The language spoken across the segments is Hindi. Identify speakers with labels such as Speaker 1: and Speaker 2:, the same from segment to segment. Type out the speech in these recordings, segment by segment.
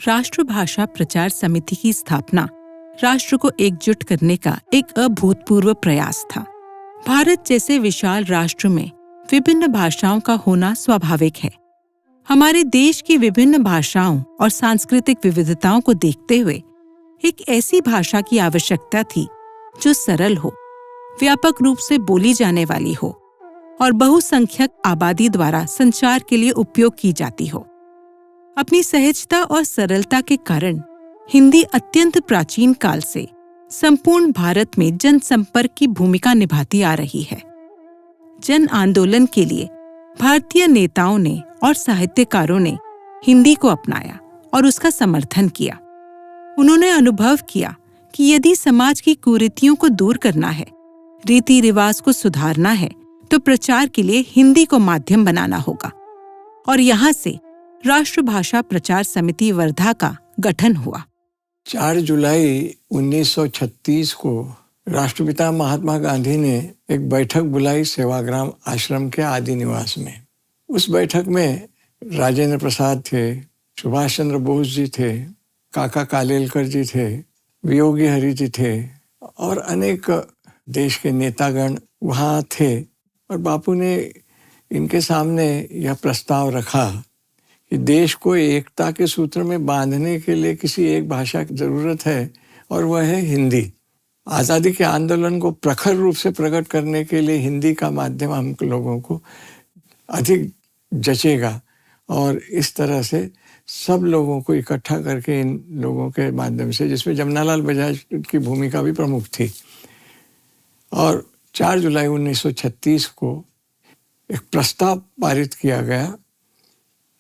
Speaker 1: राष्ट्रभाषा प्रचार समिति की स्थापना राष्ट्र को एकजुट करने का एक अभूतपूर्व प्रयास था। भारत जैसे विशाल राष्ट्र में विभिन्न भाषाओं का होना स्वाभाविक है। हमारे देश की विभिन्न भाषाओं और सांस्कृतिक विविधताओं को देखते हुए एक ऐसी भाषा की आवश्यकता थी जो सरल हो, व्यापक रूप से बोली जाने वाली हो और बहुसंख्यक आबादी द्वारा संचार के लिए उपयोग की जाती हो। अपनी सहजता और सरलता के कारण हिंदी अत्यंत प्राचीन काल से संपूर्ण भारत में जनसंपर्क की भूमिका निभाती आ रही है। जन आंदोलन के लिए भारतीय नेताओं ने और साहित्यकारों ने हिंदी को अपनाया और उसका समर्थन किया। उन्होंने अनुभव किया कि यदि समाज की कुरीतियों को दूर करना है, रीति रिवाज को सुधारना है, तो प्रचार के लिए हिंदी को माध्यम बनाना होगा। और यहाँ से राष्ट्रभाषा प्रचार समिति वर्धा का गठन हुआ।
Speaker 2: 4 जुलाई 1936 को राष्ट्रपिता महात्मा गांधी ने एक बैठक बुलाई सेवाग्राम आश्रम के आदि निवास में। उस बैठक में राजेंद्र प्रसाद थे, सुभाष चंद्र बोस जी थे, काका कालेलकर जी थे, वियोगी हरि जी थे और अनेक देश के नेतागण वहाँ थे। और बापू ने इनके सामने यह प्रस्ताव रखा कि देश को एकता के सूत्र में बांधने के लिए किसी एक भाषा की जरूरत है और वह है हिंदी। आज़ादी के आंदोलन को प्रखर रूप से प्रकट करने के लिए हिंदी का माध्यम हम लोगों को अधिक जचेगा और इस तरह से सब लोगों को इकट्ठा करके इन लोगों के माध्यम से, जिसमें जमनालाल बजाज की भूमिका भी प्रमुख थी। और 4 जुलाई 1936 को एक प्रस्ताव पारित किया गया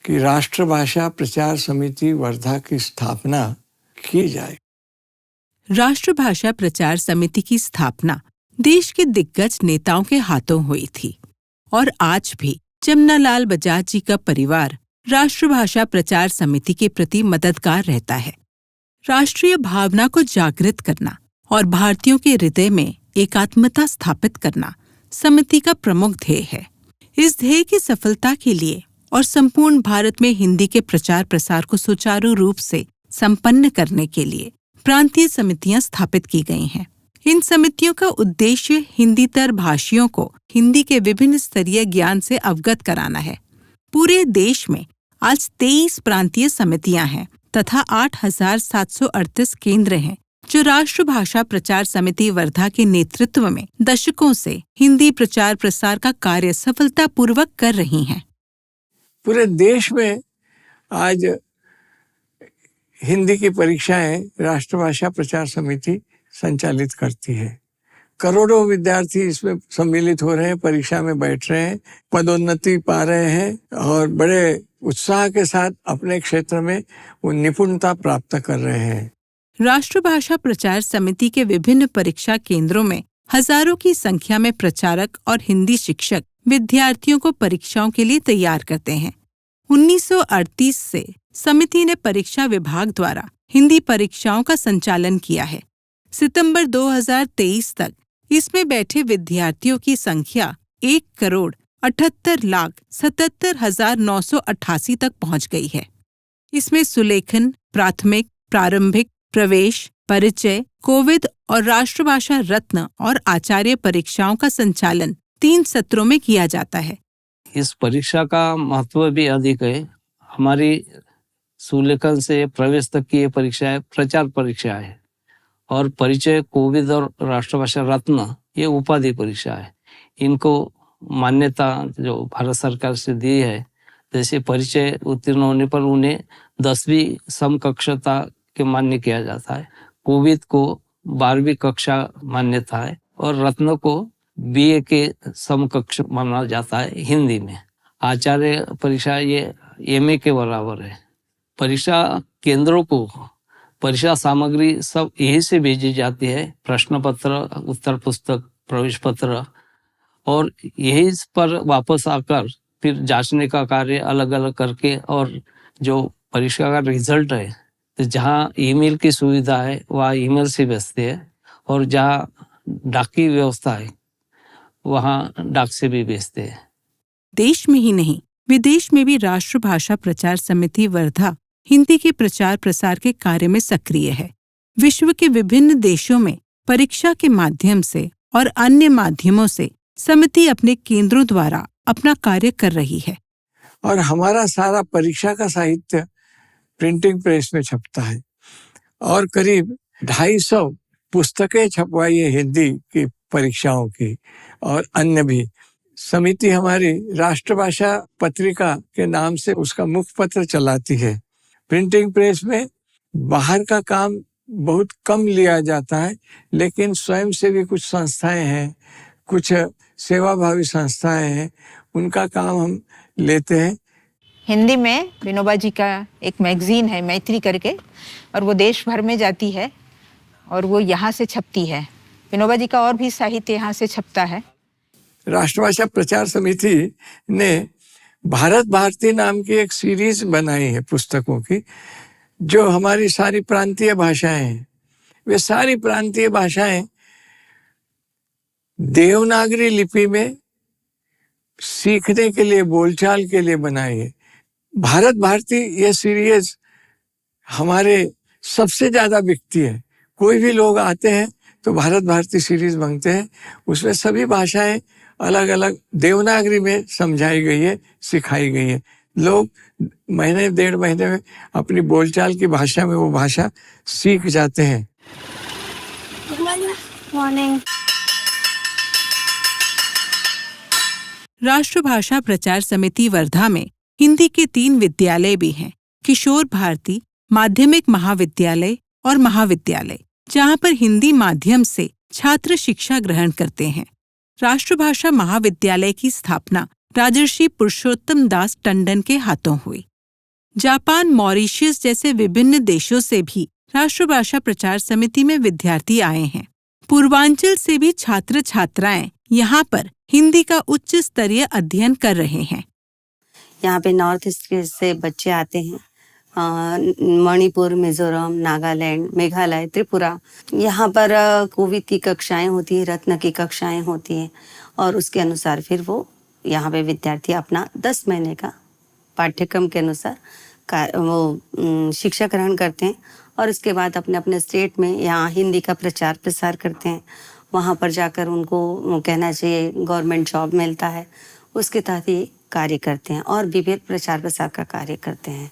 Speaker 2: कि राष्ट्रभाषा प्रचार समिति वर्धा की स्थापना की जाए।
Speaker 1: राष्ट्रभाषा प्रचार समिति की स्थापना देश के दिग्गज नेताओं के हाथों हुई थी और आज भी जमनालाल बजाज जी का परिवार राष्ट्रभाषा प्रचार समिति के प्रति मददगार रहता है। राष्ट्रीय भावना को जागृत करना और भारतीयों के हृदय में एकात्मता स्थापित करना समिति का प्रमुख ध्येय है। इस ध्येय की सफलता के लिए और संपूर्ण भारत में हिंदी के प्रचार प्रसार को सुचारू रूप से संपन्न करने के लिए प्रांतीय समितियां स्थापित की गई हैं। इन समितियों का उद्देश्य हिंदीतर भाषियों को हिंदी के विभिन्न स्तरीय ज्ञान से अवगत कराना है। पूरे देश में आज 23 प्रांतीय समितियां हैं तथा 8,738 केंद्र हैं जो राष्ट्रभाषा प्रचार समिति वर्धा के नेतृत्व में दशकों से हिंदी प्रचार प्रसार का कार्य सफलतापूर्वक कर रही हैं।
Speaker 2: पूरे देश में आज हिंदी की परीक्षाएं राष्ट्रभाषा प्रचार समिति संचालित करती है। करोड़ों विद्यार्थी इसमें सम्मिलित हो रहे हैं, परीक्षा में बैठ रहे हैं, पदोन्नति पा रहे हैं और बड़े उत्साह के साथ अपने क्षेत्र में वो निपुणता प्राप्त कर रहे हैं।
Speaker 1: राष्ट्रभाषा प्रचार समिति के विभिन्न परीक्षा केंद्रों में हजारों की संख्या में प्रचारक और हिंदी शिक्षक विद्यार्थियों को परीक्षाओं के लिए तैयार करते हैं। 1938 से समिति ने परीक्षा विभाग द्वारा हिंदी परीक्षाओं का संचालन किया है। सितंबर 2023 तक इसमें बैठे विद्यार्थियों की संख्या 1,78,77,988 तक पहुंच गई है। इसमें सुलेखन, प्राथमिक, प्रारंभिक, प्रवेश, परिचय, कोविद और राष्ट्रभाषा रत्न और आचार्य परीक्षाओं का संचालन 3 सत्रों में किया जाता है।
Speaker 3: इस परीक्षा का महत्व भी अधिक है। हमारी सुलेखन से प्रवेश तक की ये परीक्षा है, प्रचार परीक्षा है और परिचय, कोविद और राष्ट्रभाषा रत्न ये उपाधि परीक्षा है। इनको मान्यता जो भारत सरकार से दी है, जैसे परिचय उत्तीर्ण होने पर उन्हें 10वीं समकक्षता के मान्य किया जाता है, कोविद को 12वीं कक्षा मान्यता है और रत्न को BA के समकक्ष माना जाता है हिंदी में। आचार्य परीक्षा ये MA के बराबर है। परीक्षा केंद्रों को परीक्षा सामग्री सब यही से भेजी जाती है, प्रश्न पत्र, उत्तर पुस्तक, प्रवेश पत्र, और यही पर वापस आकर फिर जांचने का कार्य अलग अलग करके, और जो परीक्षा का रिजल्ट है तो जहाँ ईमेल की सुविधा है वहाँ ईमेल से भेजते हैं और जहाँ डाक की व्यवस्था है वहाँ डाक से भी भेजते हैं।
Speaker 1: देश में ही नहीं विदेश में भी राष्ट्रभाषा प्रचार समिति वर्धा हिंदी के प्रचार प्रसार के कार्य में सक्रिय है। विश्व के विभिन्न देशों में परीक्षा के माध्यम से और अन्य माध्यमों से समिति अपने केंद्रों द्वारा अपना कार्य कर रही है।
Speaker 2: और हमारा सारा परीक्षा का साहित्य प्रिंटिंग प्रेस में छपता है और करीब 250 पुस्तकें छपवाई है हिंदी की परीक्षाओं की और अन्य भी। समिति हमारी राष्ट्रभाषा पत्रिका के नाम से उसका मुखपत्र चलाती है। प्रिंटिंग प्रेस में बाहर का काम बहुत कम लिया जाता है, लेकिन स्वयं से भी कुछ संस्थाएं हैं, कुछ सेवाभावी संस्थाएं हैं, उनका काम हम लेते हैं।
Speaker 4: हिंदी में विनोबा जी का एक मैगजीन है मैत्री करके, और वो देश भर में जाती है और वो यहाँ से छपती है। विनोबा जी का और भी साहित्य यहाँ से छपता है।
Speaker 2: राष्ट्रभाषा प्रचार समिति ने भारत भारती नाम की एक सीरीज बनाई है पुस्तकों की, जो हमारी सारी प्रांतीय भाषाएं हैं। वे सारी प्रांतीय भाषाएं देवनागरी लिपि में सीखने के लिए, बोलचाल के लिए बनाई है। भारत भारती ये सीरीज हमारे सबसे ज्यादा बिकती है। कोई भी लोग आते हैं तो भारत भारती सीरीज मांगते हैं। उसमें सभी भाषाएं अलग अलग देवनागरी में समझाई गई है, सिखाई गई है। लोग महीने 1.5 महीने में अपनी बोलचाल की भाषा में वो भाषा सीख जाते हैं।
Speaker 5: मॉर्निंग।
Speaker 1: राष्ट्रभाषा प्रचार समिति वर्धा में हिंदी के 3 विद्यालय भी हैं, किशोर भारती माध्यमिक महाविद्यालय और महाविद्यालय, जहां पर हिंदी माध्यम से छात्र शिक्षा ग्रहण करते हैं। राष्ट्रभाषा महाविद्यालय की स्थापना राजर्षि पुरुषोत्तम दास टंडन के हाथों हुई। जापान, मॉरिशस जैसे विभिन्न देशों से भी राष्ट्रभाषा प्रचार समिति में विद्यार्थी आए हैं। पूर्वांचल से भी छात्र छात्राएं यहाँ पर हिंदी का उच्च स्तरीय अध्ययन कर रहे हैं।
Speaker 5: यहाँ पे नॉर्थ ईस्ट से बच्चे आते हैं, मणिपुर, मिजोरम, नागालैंड, मेघालय, त्रिपुरा। यहाँ पर कोविद की कक्षाएं होती हैं, रत्न की कक्षाएं होती हैं, और उसके अनुसार फिर वो यहाँ पे विद्यार्थी अपना 10 महीने का पाठ्यक्रम के अनुसार वो शिक्षा ग्रहण करते हैं, और इसके बाद अपने अपने स्टेट में यहाँ हिंदी का प्रचार प्रसार करते हैं। वहाँ पर जाकर उनको कहना चाहिए गवर्नमेंट जॉब मिलता है, उसके तहत ये कार्य करते हैं और विभिन्न प्रचार प्रसार का कार्य करते हैं।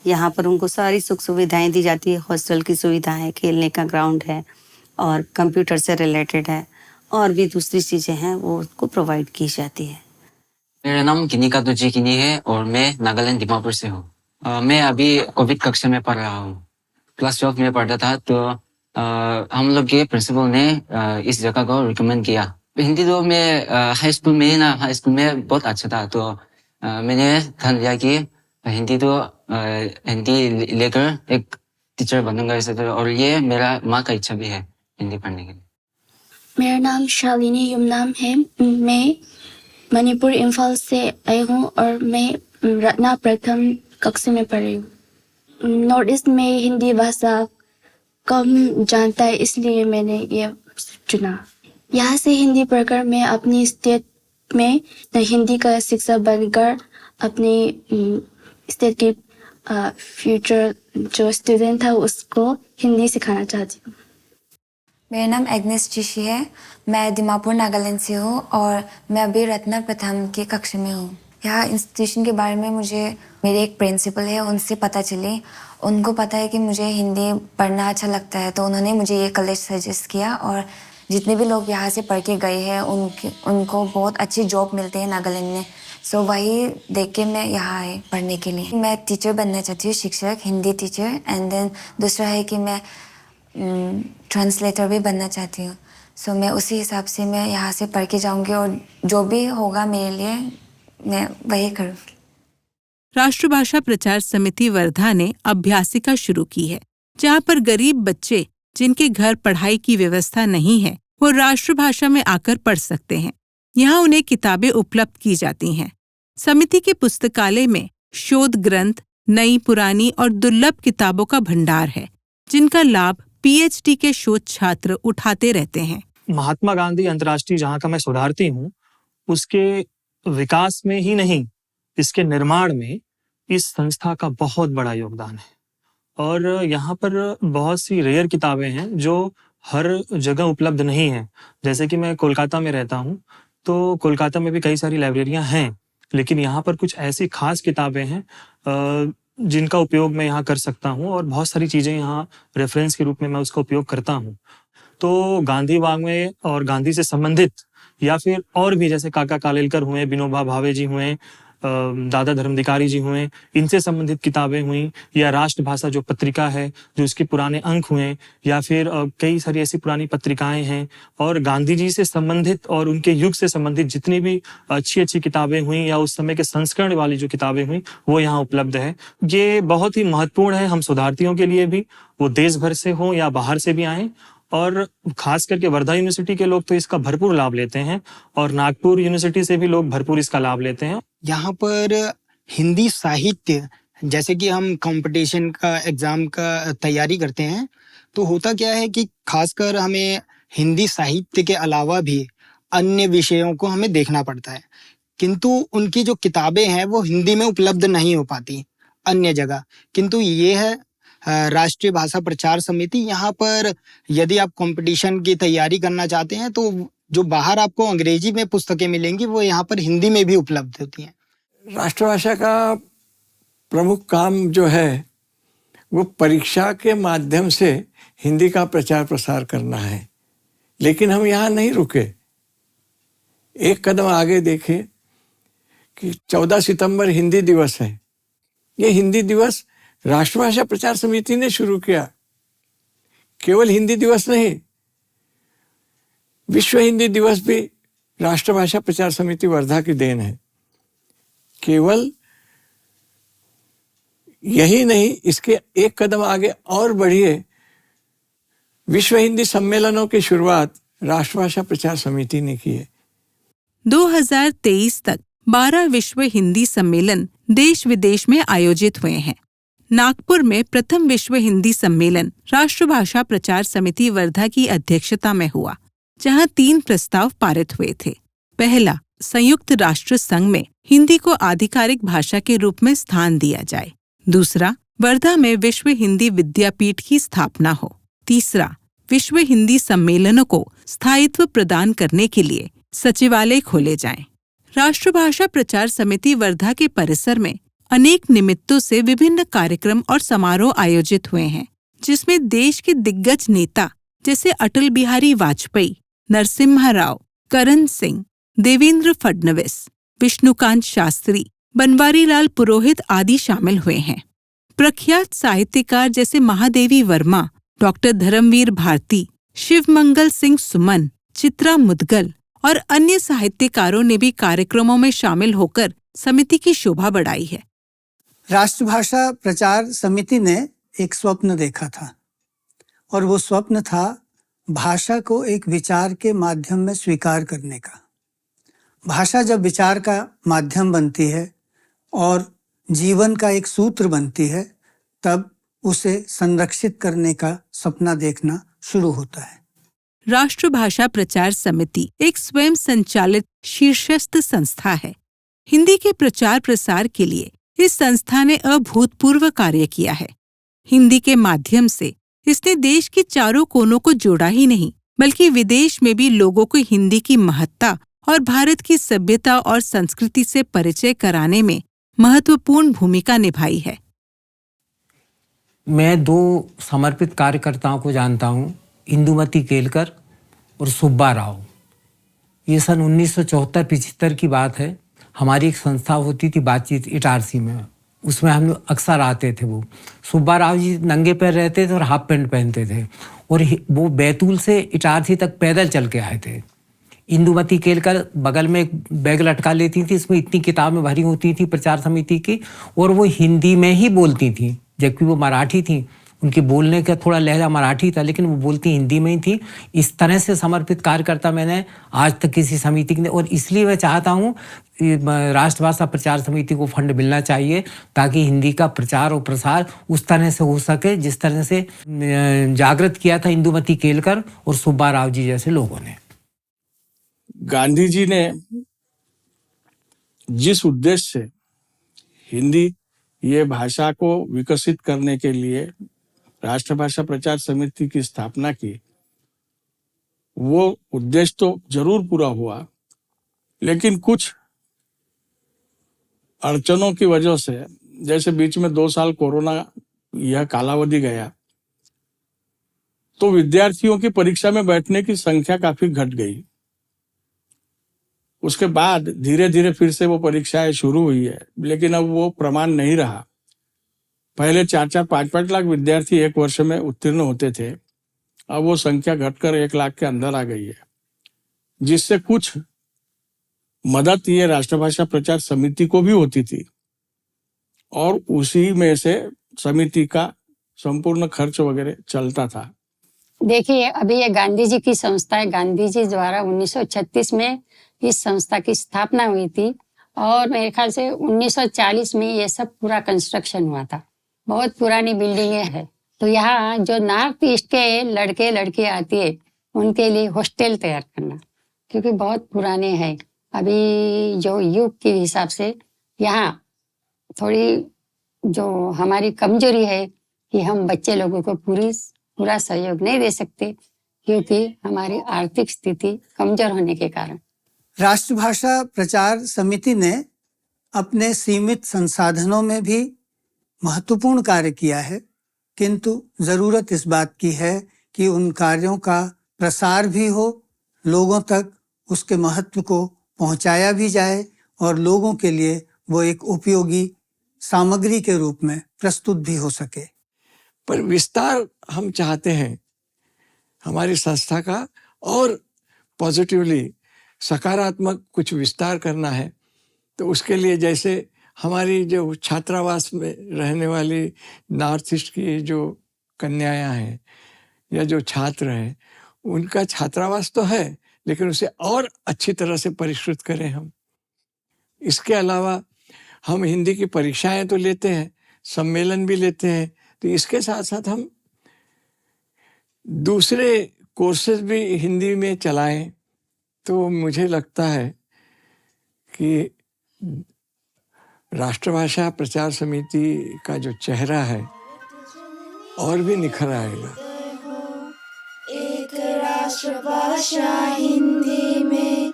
Speaker 5: यहाँ पर उनको सारी सुख सुविधाएं दी जाती है। हॉस्टल की सुविधा है, खेलने का ग्राउंड है, और कंप्यूटर से रिलेटेड है, और भी दूसरी चीज़ें हैं वो उसको प्रोवाइड की जाती है।
Speaker 6: मेरा नाम किनिका तुजी किनी है और मैं नागालैंड दीमापुर से हूँ। मैं अभी कोविड कक्षा में पढ़ रहा हूँ। क्लास 12 में पढ़ता था तो हम लोग के प्रिंसिपल ने इस जगह को रिकमेंड किया। हिंदी तो मैं हाई स्कूल में बहुत अच्छा था, तो मैंने ठान लिया कि हिंदी लेकर एक टीचर बनूंगा ऐसे। तो और ये मेरा माँ का इच्छा भी है हिंदी पढ़ने के लिए।
Speaker 7: मेरा नाम शालिनी युमनाम है। मैं मणिपुर इम्फाल से आई हूँ और मैं रत्ना प्रथम कक्षा में पढ़ रही हूँ। नॉर्थ ईस्ट में हिंदी भाषा कम जानता है, इसलिए मैंने ये चुना। यहाँ से हिंदी पढ़कर मैं अपनी स्टेट में हिंदी का शिक्षा बनकर अपनी स्टेट की फ्यूचर जो स्टूडेंट था उसको हिंदी सिखाना चाहती हूँ।
Speaker 8: मेरा नाम एग्नेस चिशी है। मैं दीमापुर नागालैंड से हूँ और मैं अभी रत्ना प्रथम की कक्षा में हूँ। यहाँ इंस्टीट्यूशन के बारे में मुझे मेरे एक प्रिंसिपल है उनसे पता चली। उनको पता है कि मुझे हिंदी पढ़ना अच्छा लगता है, तो उन्होंने मुझे ये कॉलेज सजेस्ट किया, और जितने भी लोग यहाँ से पढ़ के गए हैं उनको बहुत अच्छी जॉब मिलते हैं नागालैंड में। सो वही देख के मैं यहाँ आई पढ़ने के लिए। मैं टीचर बनना चाहती हूँ, शिक्षक, हिंदी टीचर। एंड देन दूसरा है कि मैं ट्रांसलेटर भी बनना चाहती हूँ। सो मैं उसी हिसाब से मैं यहाँ से पढ़ के जाऊँगी और जो भी होगा मेरे लिए मैं वही करूँगी।
Speaker 1: राष्ट्रभाषा प्रचार समिति वर्धा ने अभ्यासिका शुरू की है, जहाँ पर गरीब बच्चे जिनके घर पढ़ाई की व्यवस्था नहीं है वो राष्ट्रभाषा में आकर पढ़ सकते हैं। यहाँ उन्हें किताबें उपलब्ध की जाती हैं। समिति के पुस्तकालय में शोध ग्रंथ, नई, पुरानी और दुर्लभ किताबों का भंडार है, जिनका लाभ पीएचडी के शोध छात्र उठाते रहते हैं।
Speaker 9: महात्मा गांधी अंतर्राष्ट्रीय जहाँ का मैं शोधार्थी हूँ, उसके विकास में ही नहीं, इसके निर्माण में इस संस्था का बहुत बड़ा योगदान है। और यहाँ पर बहुत सी रेयर किताबें हैं जो हर जगह उपलब्ध नहीं हैं। जैसे कि मैं कोलकाता में रहता हूँ, तो कोलकाता में भी कई सारी लाइब्रेरियाँ हैं, लेकिन यहाँ पर कुछ ऐसी खास किताबें हैं जिनका उपयोग मैं यहाँ कर सकता हूँ, और बहुत सारी चीज़ें यहाँ रेफरेंस के रूप में मैं उसका उपयोग करता हूँ। तो गांधी वाङ्मय और गांधी से संबंधित, या फिर और भी जैसे काका कालेलकर हुए, विनोबा भावे जी हुए, दादा धर्मधिकारी जी हुए, इनसे संबंधित किताबें हुई, या राष्ट्रभाषा जो पत्रिका है, जो इसके पुराने अंक हुए, या फिर कई सारी ऐसी पुरानी पत्रिकाएं हैं, और गांधी जी से संबंधित और उनके युग से संबंधित जितनी भी अच्छी अच्छी किताबें हुई, या उस समय के संस्करण वाली जो किताबें हुई, वो यहाँ उपलब्ध है। ये बहुत ही महत्वपूर्ण है हम शोधार्थियों के लिए भी, वो देश भर से हों या बाहर से भी आएँ। और खास करके वर्धा यूनिवर्सिटी के लोग तो इसका भरपूर लाभ लेते हैं, और नागपुर यूनिवर्सिटी से भी लोग भरपूर इसका लाभ लेते हैं।
Speaker 10: यहाँ पर हिंदी साहित्य, जैसे कि हम कंपटीशन का एग्जाम का तैयारी करते हैं, तो होता क्या है कि खासकर हमें हिंदी साहित्य के अलावा भी अन्य विषयों को हमें देखना पड़ता है, किंतु उनकी जो किताबें हैं वो हिंदी में उपलब्ध नहीं हो पाती अन्य जगह। किंतु ये है राष्ट्रीय भाषा प्रचार समिति, यहाँ पर यदि आप कंपटीशन की तैयारी करना चाहते हैं तो जो बाहर आपको अंग्रेजी में पुस्तकें मिलेंगी वो यहाँ पर हिंदी में भी उपलब्ध होती हैं।
Speaker 2: राष्ट्रभाषा का प्रमुख काम जो है वो परीक्षा के माध्यम से हिंदी का प्रचार प्रसार करना है, लेकिन हम यहाँ नहीं रुके। एक कदम आगे देखें कि 14 सितंबर हिंदी दिवस है। ये हिंदी दिवस राष्ट्रभाषा प्रचार समिति ने शुरू किया। केवल हिंदी दिवस नहीं, विश्व हिंदी दिवस भी राष्ट्रभाषा प्रचार समिति वर्धा की देन है। केवल यही नहीं, इसके एक कदम आगे और बढ़िए, विश्व हिंदी सम्मेलनों की शुरुआत राष्ट्रभाषा प्रचार समिति ने की है।
Speaker 1: 2023 तक 12 विश्व हिंदी सम्मेलन देश विदेश में आयोजित हुए हैं। नागपुर में प्रथम विश्व हिंदी सम्मेलन राष्ट्रभाषा प्रचार समिति वर्धा की अध्यक्षता में हुआ, जहां 3 प्रस्ताव पारित हुए थे। पहला, संयुक्त राष्ट्र संघ में हिंदी को आधिकारिक भाषा के रूप में स्थान दिया जाए। दूसरा, वर्धा में विश्व हिंदी विद्यापीठ की स्थापना हो। तीसरा, विश्व हिंदी सम्मेलनों को स्थायित्व प्रदान करने के लिए सचिवालय खोले जाएं। राष्ट्रभाषा प्रचार समिति वर्धा के परिसर में अनेक निमित्तों से विभिन्न कार्यक्रम और समारोह आयोजित हुए हैं, जिसमें देश के दिग्गज नेता जैसे अटल बिहारी वाजपेयी, नरसिम्हा राव, करण सिंह, देवेंद्र फडणवीस, विष्णुकांत शास्त्री, बनवारीलाल पुरोहित आदि शामिल हुए हैं। प्रख्यात साहित्यकार जैसे महादेवी वर्मा, डॉक्टर धर्मवीर भारती, शिवमंगल सिंह सुमन, चित्रा मुदगल और अन्य साहित्यकारों ने भी कार्यक्रमों में शामिल होकर समिति की शोभा बढ़ाई है।
Speaker 11: राष्ट्रभाषा प्रचार समिति ने एक स्वप्न देखा था, और वो स्वप्न था भाषा को एक विचार के माध्यम में स्वीकार करने का। भाषा जब विचार का माध्यम बनती है और जीवन का एक सूत्र बनती है, तब उसे संरक्षित करने का सपना देखना शुरू होता है।
Speaker 1: राष्ट्रभाषा प्रचार समिति एक स्वयं संचालित शीर्षस्थ संस्था है। हिंदी के प्रचार प्रसार के लिए इस संस्था ने अभूतपूर्व कार्य किया है। हिंदी के माध्यम से इसने देश के चारों कोनों को जोड़ा ही नहीं, बल्कि विदेश में भी लोगों को हिंदी की महत्ता और भारत की सभ्यता और संस्कृति से परिचय कराने में महत्वपूर्ण भूमिका निभाई है।
Speaker 12: मैं 2 समर्पित कार्यकर्ताओं को जानता हूँ, इंदुमती केलकर और सुब्बा राव। ये सन 1974-75 की बात है। हमारी एक संस्था होती थी बातचीत इटारसी में, उसमें हम अक्सर आते थे। वो सुब्बा राव जी नंगे पैर रहते थे और हाफ पैंट पहनते थे, और वो बैतूल से इटारसी तक पैदल चल के आए थे। इंदुमती केलकर बगल में एक बैग लटका लेती थी, इसमें इतनी किताबें भरी होती थी प्रचार समिति की, और वो हिंदी में ही बोलती थी, जबकि वो मराठी थी। उनके बोलने का थोड़ा लहजा मराठी था, लेकिन वो बोलती हिंदी में ही थी। इस तरह से समर्पित कार्यकर्ता मैंने आज तक किसी समिति की, और इसलिए मैं चाहता हूँ राष्ट्रभाषा प्रचार समिति को फंड मिलना चाहिए, ताकि हिंदी का प्रचार और प्रसार उस तरह से हो सके जिस तरह से जागृत किया था इंदुमती केलकर और सुब्बा राव जी जैसे लोगों ने।
Speaker 13: गांधी जी ने जिस उद्देश्य से हिंदी ये भाषा को विकसित करने के लिए राष्ट्रभाषा प्रचार समिति की स्थापना की, वो उद्देश्य तो जरूर पूरा हुआ, लेकिन कुछ अड़चनों की वजह से, जैसे बीच में 2 साल कोरोना यह कालावधि गया, तो विद्यार्थियों की परीक्षा में बैठने की संख्या काफी घट गई। उसके बाद धीरे धीरे फिर से वो परीक्षाएं शुरू हुई है, लेकिन अब वो प्रमाण नहीं रहा। पहले 4-4, 5-5 लाख विद्यार्थी एक वर्ष में उत्तीर्ण होते थे, अब वो संख्या घटकर 1 लाख के अंदर आ गई है, जिससे कुछ मदद ये राष्ट्रभाषा प्रचार समिति को भी होती थी और उसी में से समिति का संपूर्ण खर्च वगैरह चलता था।
Speaker 14: देखिए, अभी ये गांधी जी की संस्था है। गांधी जी द्वारा 1936 में इस संस्था की स्थापना हुई थी और मेरे ख्याल से 1940 में ये सब पूरा कंस्ट्रक्शन हुआ था। बहुत पुरानी बिल्डिंगें हैं। तो यहाँ जो नॉर्थ ईस्ट के लड़के लड़कियाँ आती है, उनके लिए हॉस्टल तैयार करना, क्योंकि बहुत पुराने हैं। अभी जो युग के हिसाब से यहाँ थोड़ी जो हमारी कमजोरी है कि हम बच्चे लोगों को पूरा सहयोग नहीं दे सकते, क्योंकि हमारी आर्थिक स्थिति कमजोर होने के कारण।
Speaker 11: राष्ट्रभाषा प्रचार समिति ने अपने सीमित संसाधनों में भी महत्वपूर्ण कार्य किया है, किंतु जरूरत इस बात की है कि उन कार्यों का प्रसार भी हो, लोगों तक उसके महत्व को पहुंचाया भी जाए और लोगों के लिए वो एक उपयोगी सामग्री के रूप में प्रस्तुत भी हो सके।
Speaker 2: पर विस्तार हम चाहते हैं हमारी संस्था का, और पॉजिटिवली सकारात्मक कुछ विस्तार करना है। तो उसके लिए जैसे हमारी जो छात्रावास में रहने वाली नॉर्थ ईस्ट की जो कन्याएं हैं या जो छात्र हैं, उनका छात्रावास तो है, लेकिन उसे और अच्छी तरह से परिष्कृत करें हम। इसके अलावा हम हिंदी की परीक्षाएं तो लेते हैं, सम्मेलन भी लेते हैं, तो इसके साथ साथ हम दूसरे कोर्सेज भी हिंदी में चलाएं। तो मुझे लगता है कि राष्ट्रभाषा प्रचार समिति का जो चेहरा है और भी निखर आएगा।
Speaker 15: एक राष्ट्रभाषा हिंदी में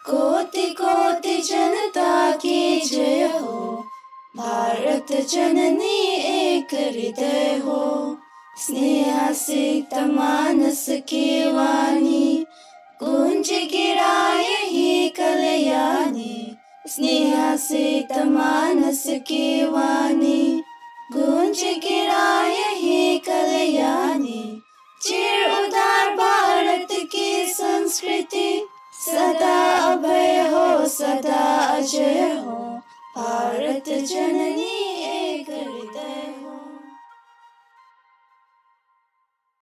Speaker 15: कोटि कोटि जनता की जय हो। भारत जननी एक हृदय हो। स्नेह सिक्त मानस की वाणी कुंज गिराए ही कल्याणी। स्नेह सिक्त मानस की वाणी गुंज गिराए ही कल्याणी। चिर उदार भारत की संस्कृति सदा अभय हो, सदा अजय हो। भारत जननी